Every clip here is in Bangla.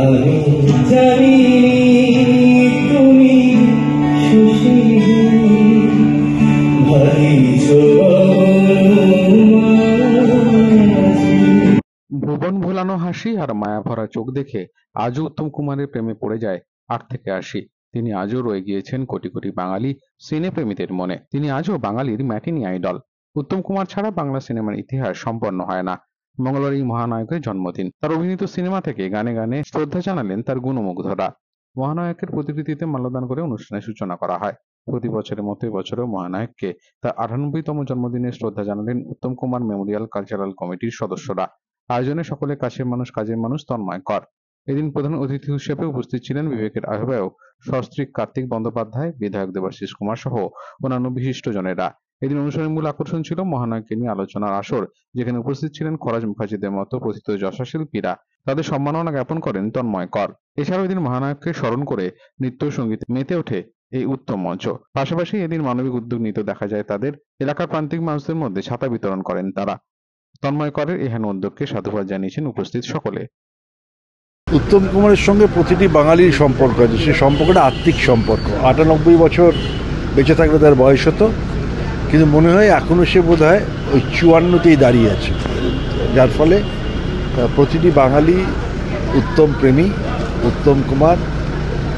আমি জানি তুমি ভুবন ভোলানো হাসি আর মায়া ভরা চোখ দেখে আজও উত্তম কুমারের প্রেমে পড়ে যায় ৮ থেকে ৮০। তিনি আজও রয়ে গিয়েছেন কোটি কোটি বাঙালি সিনেপ্রেমীদের মনে। তিনি আজও বাঙালির ম্যাটিনি আইডল। উত্তম কুমার ছাড়া বাংলা সিনেমার ইতিহাস সম্পন্ন হয় না। মঙ্গলবার এই মহানায়কের জন্মদিন। তার অভিনীত সিনেমা থেকে গানে গানে শ্রদ্ধা জানালেন তার গুণমুগ্ধরা। মহানায়কের প্রতিকৃতিতে মাল্যদান করে অনুষ্ঠানের সূচনা করা হয়। প্রতি বছরের মতো এবছরও মহানায়ককে তার ৯৮তম জন্মদিনের শ্রদ্ধা জানালেন উত্তম কুমার মেমোরিয়াল কালচারাল কমিটির সদস্যরা। আয়োজনে সকলে কাছের মানুষ কাজের মানুষ তন্ময় কর। এদিন প্রধান অতিথি হিসেবে উপস্থিত ছিলেন বিবেকের আহ্বায়ক সস্ত্রীক কার্তিক বন্দ্যোপাধ্যায়, বিধায়ক দেবাশিস কুমার সহ অন্যান্য বিশিষ্টজনেরা। এদিন অনুষ্ঠানের মূল আকর্ষণ ছিল মহানায়ককে নিয়ে আলোচনার আসর, যেখানে উপস্থিত ছিলেন খরাজ মুখার্জিদের মতো প্রথিত যশা শিল্পীরা। তাদের সম্মাননা জ্ঞাপন করেন তন্ময় কর। এছাড়াও এদিন মহানায়ককে স্মরণ করে নৃত্য সঙ্গীতে মেতে ওঠে এই উত্তম মঞ্চ। পাশাপাশি এদিন মানবিক উদ্যোগ নিতে দেখা যায় তাদের। এলাকার প্রান্তিক মানুষদের মধ্যে ছাতা বিতরণ করেন তারা। তন্ময় করের এহেন উদ্যোগকে সাধুবাদ জানিয়েছেন উপস্থিত সকলে। উত্তম কুমারের সঙ্গে প্রতিটি বাঙালির সম্পর্ক আছে, সে সম্পর্কটা আত্মিক সম্পর্ক। ৯৮ বছর বেঁচে থাকলে তার বয়স হতো, কিন্তু মনে হয় এখনও সে বোধ হয় ওই ৫৪তেই দাঁড়িয়ে আছে, যার ফলে প্রতিটি বাঙালি উত্তম প্রেমী। উত্তম কুমার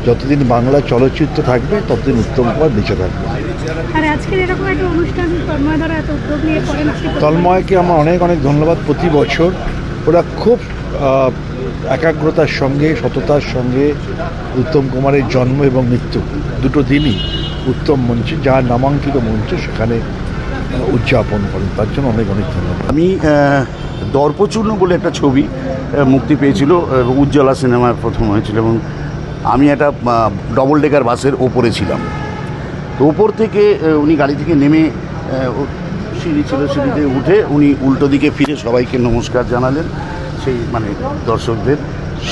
যতদিন বাংলা চলচ্চিত্র থাকবে ততদিন উত্তম কুমার বেঁচে থাকবে। তন্ময়কে আমার অনেক অনেক ধন্যবাদ। প্রতি বছর ওরা খুব একাগ্রতার সঙ্গে, সততার সঙ্গে উত্তম কুমারের জন্ম এবং মৃত্যু দুটো দিনই উত্তম মঞ্চে, যার নামাঙ্কিত মঞ্চে, সেখানে উদযাপন করেন। তার জন্য অনেক অনেক ধন্যবাদ। আমি দর্পচূর্ণ বলে একটা ছবি মুক্তি পেয়েছিল, উজ্জ্বলা সিনেমার প্রথম হয়েছিল, এবং আমি একটা ডবল ডেকার বাসের ওপরে ছিলাম। তো ওপর থেকে উনি গাড়ি থেকে নেমে, সিঁড়ি ছিল, সিঁড়িতে উঠে উনি উল্টো দিকে ফিরে সবাইকে নমস্কার জানালেন, সেই মানে দর্শকদের।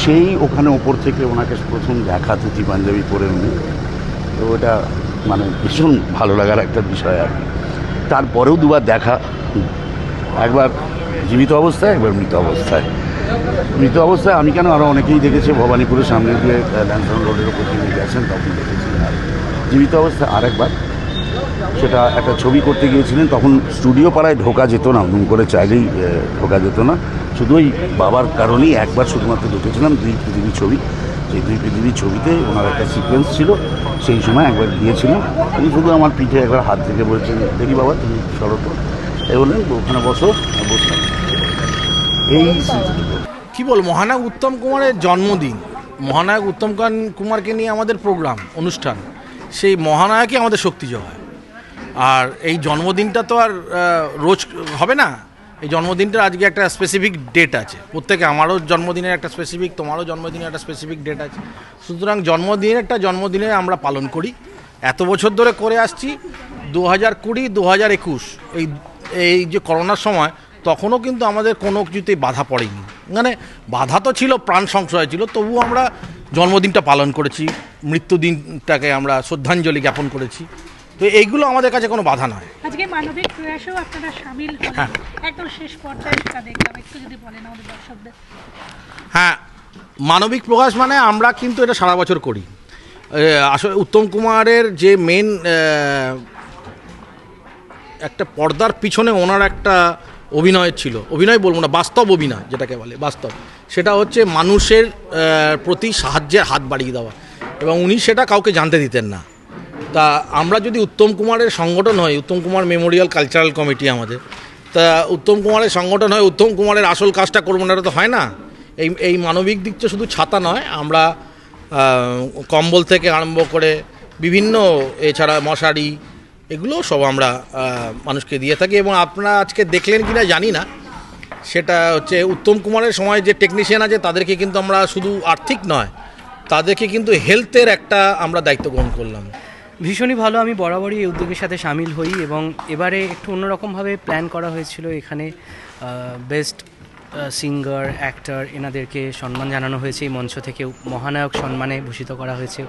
সেই ওখানে ওপর থেকে ওনাকে প্রথম দেখা ধুতি পাঞ্জাবি পরে উনি, তো ওটা মানে ভীষণ ভালো লাগার একটা বিষয় আর কি। তারপরেও দুবার দেখা, একবার জীবিত অবস্থায়, একবার মৃত অবস্থায়। মৃত অবস্থায় আমি কেন, আরও অনেকেই দেখেছে, ভবানীপুরের সামনে দিয়ে ল্যান্সন রোডের ওপর দিয়ে গেছেন, তখন দেখেছি। আর জীবিত অবস্থায় আরেকবার, সেটা একটা ছবি করতে গিয়েছিলেন, তখন স্টুডিও পাড়ায় ঢোকা যেত না, হুম করে চাইলেই ঢোকা যেত না। শুধু ওই বাবার কারণেই একবার শুধুমাত্র ঢুকেছিলাম, ২ পৃথিবী ছবি। সেই ২ পৃথিবী ছবিতে ওনার একটা সিকোয়েন্স ছিল, সেই সময় একবার গিয়েছিলাম। উনি শুধু আমার পিঠে একবার হাত থেকে বলছেন, দেখি বাবা তুমি সরো তো, এই বললেন ওখানে বসো, বসলাম। এই কী বল, মহানায়ক উত্তম কুমারের জন্মদিন, মহানায়ক উত্তম কুমারকে নিয়ে আমাদের প্রোগ্রাম অনুষ্ঠান, সেই মহানায়কই আমাদের শক্তি জোগায়। আর এই জন্মদিনটা তো আর রোজ হবে না, এই জন্মদিনটার আজকে একটা স্পেসিফিক ডেট আছে। প্রত্যেকে, আমারও জন্মদিনের একটা স্পেসিফিক, তোমারও জন্মদিনের একটা স্পেসিফিক ডেট আছে। সুতরাং জন্মদিনে আমরা পালন করি, এত বছর ধরে করে আসছি। 2020, 2021 এই যে করোনার সময়, তখনও কিন্তু আমাদের কোনো কিছুতেই বাধা পড়েনি। মানে বাধা তো ছিল, প্রাণ সংশয় ছিল, তবুও আমরা জন্মদিনটা পালন করেছি, মৃত্যুদিনটাকে আমরা শ্রদ্ধাঞ্জলি জ্ঞাপন করেছি। তো এইগুলো আমাদের কাছে কোনো বাধা নয়। আজকে মানবিক প্রয়াসেও আপনারা শামিল হলেন, একদম শেষ পর্যায়ে সেটা দেখলাম, একটু যদি বলেন আমাদের দর্শকদের। হ্যাঁ, মানবিক প্রয়াস মানে আমরা কিন্তু এটা সারা বছর করি। আসলে উত্তম কুমারের যে মেন একটা পর্দার পিছনে ওনার একটা অভিনয় ছিল, অভিনয় বলবো না, বাস্তব অভিনয় যেটাকে বলে বাস্তব, সেটা হচ্ছে মানুষের প্রতি সাহায্যের হাত বাড়িয়ে দেওয়া, এবং উনি সেটা কাউকে জানতে দিতেন না। তা আমরা যদি উত্তম কুমারের সংগঠন হয়, Uttam Kumar Memorial cultural committee আমাদের, তা উত্তম কুমারের সংগঠন হয়, উত্তম কুমারের আসল কাজটা করবো না, এটা তো হয় না। এই মানবিক দিকটা শুধু ছাতা নয়, আমরা কম্বল থেকে আরম্ভ করে বিভিন্ন, এছাড়া মশারি, এগুলো সব আমরা মানুষকে দিয়ে থাকি। এবং আপনারা আজকে দেখলেন কি না জানি না, সেটা হচ্ছে উত্তম কুমারের সময় যে টেকনিশিয়ান আছে তাদেরকে কিন্তু আমরা শুধু আর্থিক নয়, তাদেরকে কিন্তু হেলথের একটা আমরা দায়িত্ব গ্রহণ করলাম। ভীষণই ভালো, আমি বরাবরই এই উদ্যোগের সাথে সামিল হই, এবং এবারে একটু অন্যরকমভাবে প্ল্যান করা হয়েছিল। এখানে বেস্ট সিঙ্গার, অ্যাক্টর, এনাদেরকে সম্মান জানানো হয়েছে। এই মঞ্চ থেকে মহানায়ক সম্মানে ভূষিত করা হয়েছে,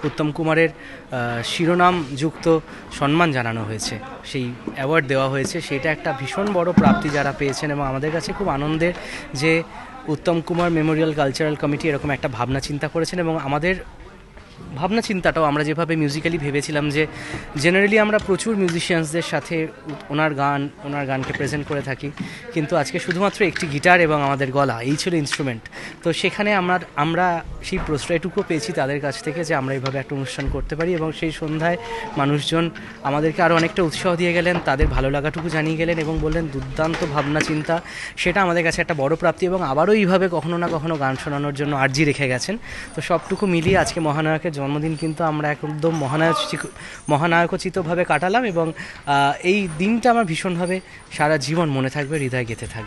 উত্তম কুমারের শিরোনামযুক্ত সম্মান জানানো হয়েছে, সেই অ্যাওয়ার্ড দেওয়া হয়েছে। সেটা একটা ভীষণ বড় প্রাপ্তি যারা পেয়েছেন, এবং আমাদের কাছে খুব আনন্দের যে Uttam Kumar Memorial cultural committee এরকম একটা ভাবনা চিন্তা করেছেন, এবং আমাদের ভাবনা চিন্তাটাও আমরা যেভাবে মিউজিক্যালি ভেবেছিলাম যে জেনারেলি আমরা প্রচুর মিউজিশিয়ানসদের সাথে ওনার গানকে প্রেজেন্ট করে থাকি, কিন্তু আজকে শুধুমাত্র একটি গিটার এবং আমাদের গলা, এই ছিল ইনস্ট্রুমেন্ট। তো সেখানে আমরা সেই প্রশ্রয়টুকু পেয়েছি তাদের কাছ থেকে যে আমরা এইভাবে একটা অনুষ্ঠান করতে পারি, এবং সেই সন্ধ্যায় মানুষজন আমাদেরকে আরও অনেকটা উৎসাহ দিয়ে গেলেন, তাদের ভালো লাগাটুকু জানিয়ে গেলেন এবং বললেন দুর্দান্ত ভাবনা চিন্তা। সেটা আমাদের কাছে একটা বড় প্রাপ্তি, এবং আবারও এইভাবে কখনো না কখনো গান শোনানোর জন্য আর্জি রেখে গেছেন। তো সবটুকু মিলিয়ে আজকে মহানায়কের জন্মদিন কিন্তু আমরা একদম মহানায়কোচিতভাবে কাটালাম, এবং এই দিনটা আমার ভীষণভাবে সারা জীবন মনে থাকবে, হৃদয়ে গেঁথে থাকবে।